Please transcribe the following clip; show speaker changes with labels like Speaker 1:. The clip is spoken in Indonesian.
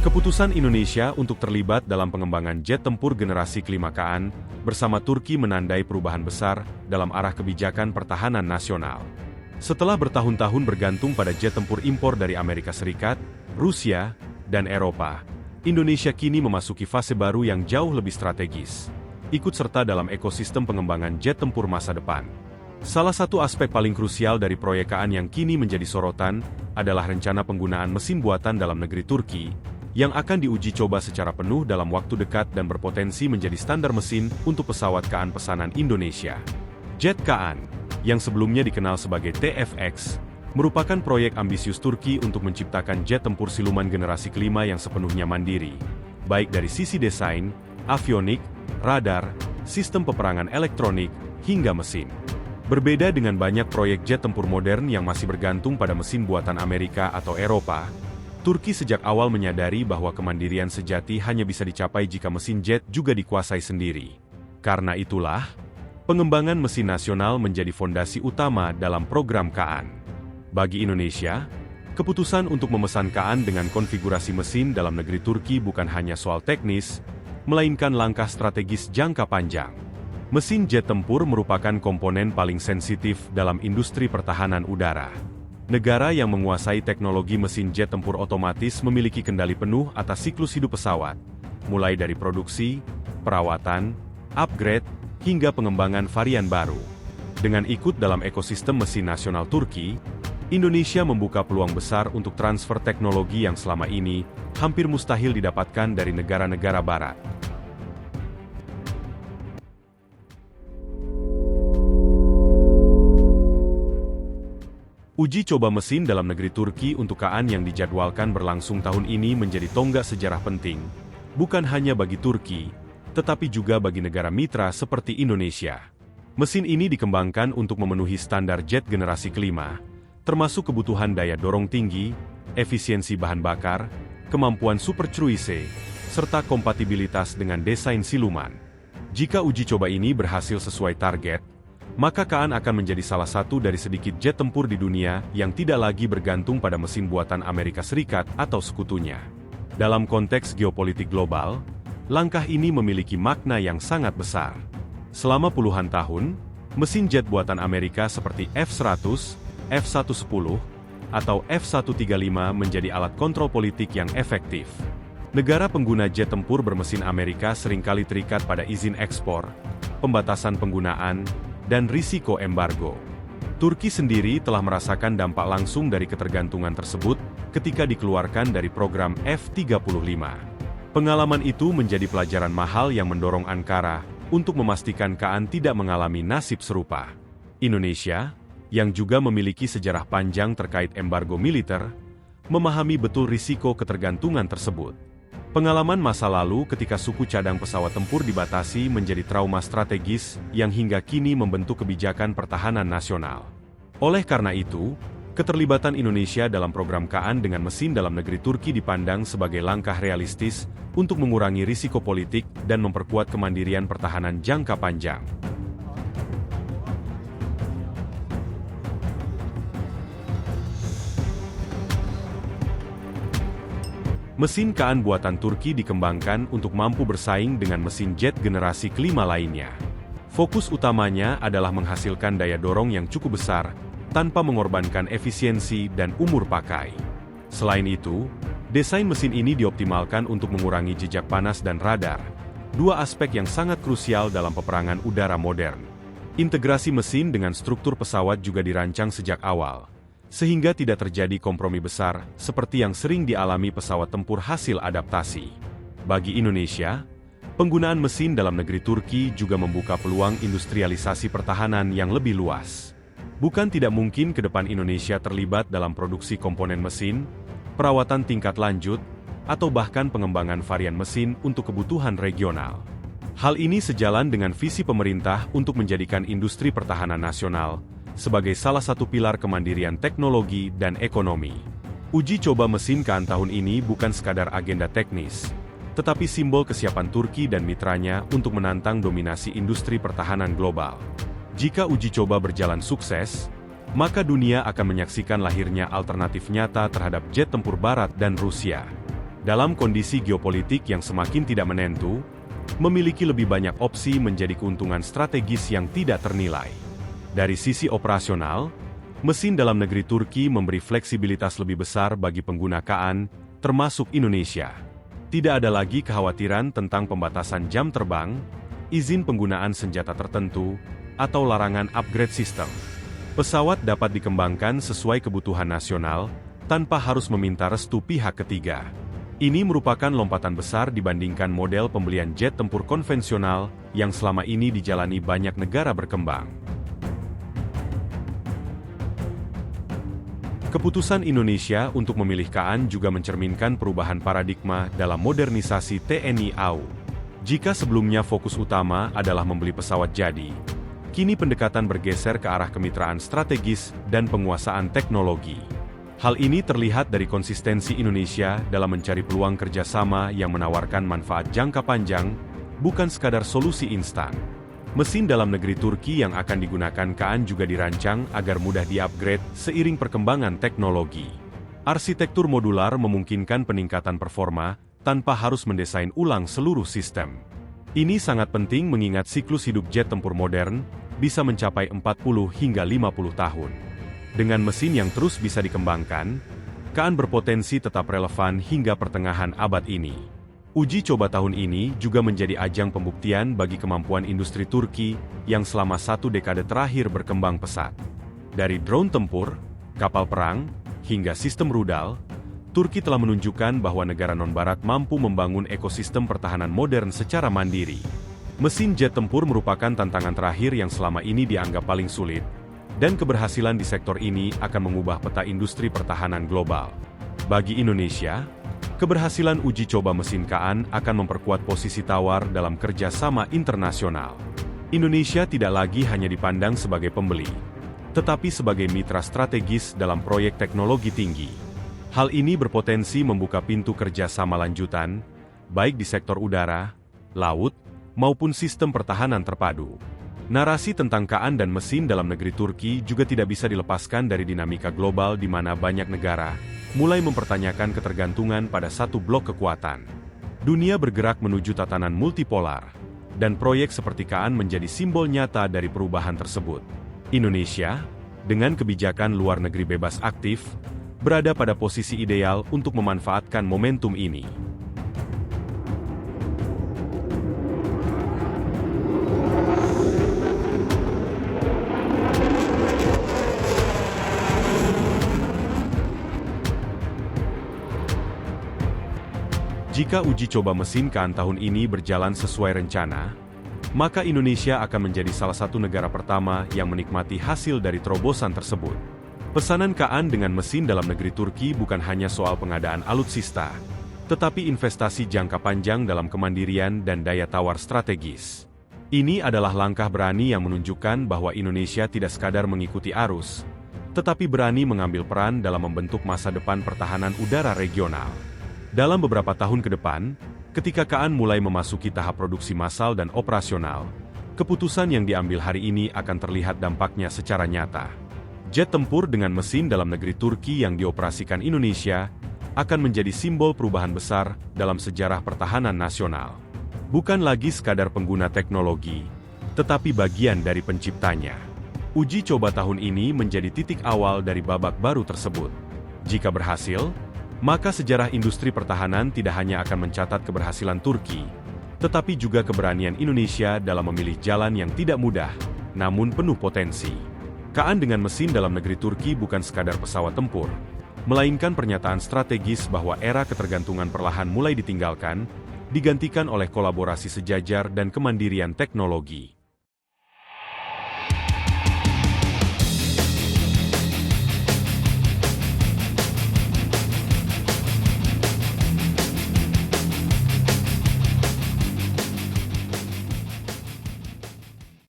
Speaker 1: Keputusan Indonesia untuk terlibat dalam pengembangan jet tempur generasi kelima KAAN bersama Turki menandai perubahan besar dalam arah kebijakan pertahanan nasional. Setelah bertahun-tahun bergantung pada jet tempur impor dari Amerika Serikat, Rusia, dan Eropa, Indonesia kini memasuki fase baru yang jauh lebih strategis, ikut serta dalam ekosistem pengembangan jet tempur masa depan. Salah satu aspek paling krusial dari proyek KAAN yang kini menjadi sorotan adalah rencana penggunaan mesin buatan dalam negeri Turki, yang akan diuji coba secara penuh dalam waktu dekat dan berpotensi menjadi standar mesin untuk pesawat KAAN pesanan Indonesia. Jet KAAN, yang sebelumnya dikenal sebagai TFX, merupakan proyek ambisius Turki untuk menciptakan jet tempur siluman generasi kelima yang sepenuhnya mandiri, baik dari sisi desain, avionik, radar, sistem peperangan elektronik, hingga mesin. Berbeda dengan banyak proyek jet tempur modern yang masih bergantung pada mesin buatan Amerika atau Eropa, Turki sejak awal menyadari bahwa kemandirian sejati hanya bisa dicapai jika mesin jet juga dikuasai sendiri. Karena itulah, pengembangan mesin nasional menjadi fondasi utama dalam program KAAN. Bagi Indonesia, keputusan untuk memesan KAAN dengan konfigurasi mesin dalam negeri Turki bukan hanya soal teknis, melainkan langkah strategis jangka panjang. Mesin jet tempur merupakan komponen paling sensitif dalam industri pertahanan udara. Negara yang menguasai teknologi mesin jet tempur otomatis memiliki kendali penuh atas siklus hidup pesawat, mulai dari produksi, perawatan, upgrade, hingga pengembangan varian baru. Dengan ikut dalam ekosistem mesin nasional Turki, Indonesia membuka peluang besar untuk transfer teknologi yang selama ini hampir mustahil didapatkan dari negara-negara barat. Uji coba mesin dalam negeri Turki untuk KAAN yang dijadwalkan berlangsung tahun ini menjadi tonggak sejarah penting, bukan hanya bagi Turki, tetapi juga bagi negara mitra seperti Indonesia. Mesin ini dikembangkan untuk memenuhi standar jet generasi kelima, termasuk kebutuhan daya dorong tinggi, efisiensi bahan bakar, kemampuan super cruise, serta kompatibilitas dengan desain siluman. Jika uji coba ini berhasil sesuai target, maka KAAN akan menjadi salah satu dari sedikit jet tempur di dunia yang tidak lagi bergantung pada mesin buatan Amerika Serikat atau sekutunya. Dalam konteks geopolitik global, langkah ini memiliki makna yang sangat besar. Selama puluhan tahun, mesin jet buatan Amerika seperti F-100, F-110, atau F-135 menjadi alat kontrol politik yang efektif. Negara pengguna jet tempur bermesin Amerika seringkali terikat pada izin ekspor, pembatasan penggunaan, dan risiko embargo. Turki sendiri telah merasakan dampak langsung dari ketergantungan tersebut ketika dikeluarkan dari program F-35. Pengalaman itu menjadi pelajaran mahal yang mendorong Ankara untuk memastikan KAAN tidak mengalami nasib serupa. Indonesia, yang juga memiliki sejarah panjang terkait embargo militer, memahami betul risiko ketergantungan tersebut. Pengalaman masa lalu ketika suku cadang pesawat tempur dibatasi menjadi trauma strategis yang hingga kini membentuk kebijakan pertahanan nasional. Oleh karena itu, keterlibatan Indonesia dalam program KAAN dengan mesin dalam negeri Turki dipandang sebagai langkah realistis untuk mengurangi risiko politik dan memperkuat kemandirian pertahanan jangka panjang. Mesin KAAN buatan Turki dikembangkan untuk mampu bersaing dengan mesin jet generasi kelima lainnya. Fokus utamanya adalah menghasilkan daya dorong yang cukup besar, tanpa mengorbankan efisiensi dan umur pakai. Selain itu, desain mesin ini dioptimalkan untuk mengurangi jejak panas dan radar, dua aspek yang sangat krusial dalam peperangan udara modern. Integrasi mesin dengan struktur pesawat juga dirancang sejak awal, sehingga tidak terjadi kompromi besar seperti yang sering dialami pesawat tempur hasil adaptasi. Bagi Indonesia, penggunaan mesin dalam negeri Turki juga membuka peluang industrialisasi pertahanan yang lebih luas. Bukan tidak mungkin ke depan Indonesia terlibat dalam produksi komponen mesin, perawatan tingkat lanjut, atau bahkan pengembangan varian mesin untuk kebutuhan regional. Hal ini sejalan dengan visi pemerintah untuk menjadikan industri pertahanan nasional sebagai salah satu pilar kemandirian teknologi dan ekonomi. Uji coba mesin KAAN tahun ini bukan sekadar agenda teknis, tetapi simbol kesiapan Turki dan mitranya untuk menantang dominasi industri pertahanan global. Jika uji coba berjalan sukses, maka dunia akan menyaksikan lahirnya alternatif nyata terhadap jet tempur Barat dan Rusia. Dalam kondisi geopolitik yang semakin tidak menentu, memiliki lebih banyak opsi menjadi keuntungan strategis yang tidak ternilai. Dari sisi operasional, mesin dalam negeri Turki memberi fleksibilitas lebih besar bagi pengguna KAAN, termasuk Indonesia. Tidak ada lagi kekhawatiran tentang pembatasan jam terbang, izin penggunaan senjata tertentu, atau larangan upgrade sistem. Pesawat dapat dikembangkan sesuai kebutuhan nasional, tanpa harus meminta restu pihak ketiga. Ini merupakan lompatan besar dibandingkan model pembelian jet tempur konvensional yang selama ini dijalani banyak negara berkembang. Keputusan Indonesia untuk memilih KAAN juga mencerminkan perubahan paradigma dalam modernisasi TNI AU. Jika sebelumnya fokus utama adalah membeli pesawat jadi, kini pendekatan bergeser ke arah kemitraan strategis dan penguasaan teknologi. Hal ini terlihat dari konsistensi Indonesia dalam mencari peluang kerjasama yang menawarkan manfaat jangka panjang, bukan sekadar solusi instan. Mesin dalam negeri Turki yang akan digunakan KAAN juga dirancang agar mudah di-upgrade seiring perkembangan teknologi. Arsitektur modular memungkinkan peningkatan performa tanpa harus mendesain ulang seluruh sistem. Ini sangat penting mengingat siklus hidup jet tempur modern bisa mencapai 40 hingga 50 tahun. Dengan mesin yang terus bisa dikembangkan, KAAN berpotensi tetap relevan hingga pertengahan abad ini. Uji coba tahun ini juga menjadi ajang pembuktian bagi kemampuan industri Turki yang selama 1 dekade terakhir berkembang pesat. Dari drone tempur, kapal perang, hingga sistem rudal, Turki telah menunjukkan bahwa negara non-barat mampu membangun ekosistem pertahanan modern secara mandiri. Mesin jet tempur merupakan tantangan terakhir yang selama ini dianggap paling sulit, dan keberhasilan di sektor ini akan mengubah peta industri pertahanan global. Bagi Indonesia, keberhasilan uji coba mesin KAAN akan memperkuat posisi tawar dalam kerjasama internasional. Indonesia tidak lagi hanya dipandang sebagai pembeli, tetapi sebagai mitra strategis dalam proyek teknologi tinggi. Hal ini berpotensi membuka pintu kerjasama lanjutan, baik di sektor udara, laut, maupun sistem pertahanan terpadu. Narasi tentang KAAN dan mesin dalam negeri Turki juga tidak bisa dilepaskan dari dinamika global di mana banyak negara mulai mempertanyakan ketergantungan pada satu blok kekuatan. Dunia bergerak menuju tatanan multipolar, dan proyek seperti KAAN menjadi simbol nyata dari perubahan tersebut. Indonesia, dengan kebijakan luar negeri bebas aktif, berada pada posisi ideal untuk memanfaatkan momentum ini. Jika uji coba mesin KAAN tahun ini berjalan sesuai rencana, maka Indonesia akan menjadi salah satu negara pertama yang menikmati hasil dari terobosan tersebut. Pesanan KAAN dengan mesin dalam negeri Turki bukan hanya soal pengadaan alutsista, tetapi investasi jangka panjang dalam kemandirian dan daya tawar strategis. Ini adalah langkah berani yang menunjukkan bahwa Indonesia tidak sekadar mengikuti arus, tetapi berani mengambil peran dalam membentuk masa depan pertahanan udara regional. Dalam beberapa tahun ke depan, ketika KAAN mulai memasuki tahap produksi massal dan operasional, keputusan yang diambil hari ini akan terlihat dampaknya secara nyata. Jet tempur dengan mesin dalam negeri Turki yang dioperasikan Indonesia akan menjadi simbol perubahan besar dalam sejarah pertahanan nasional. Bukan lagi sekadar pengguna teknologi, tetapi bagian dari penciptanya. Uji coba tahun ini menjadi titik awal dari babak baru tersebut. Jika berhasil, maka sejarah industri pertahanan tidak hanya akan mencatat keberhasilan Turki, tetapi juga keberanian Indonesia dalam memilih jalan yang tidak mudah, namun penuh potensi. KAAN dengan mesin dalam negeri Turki bukan sekadar pesawat tempur, melainkan pernyataan strategis bahwa era ketergantungan perlahan mulai ditinggalkan, digantikan oleh kolaborasi sejajar dan kemandirian teknologi.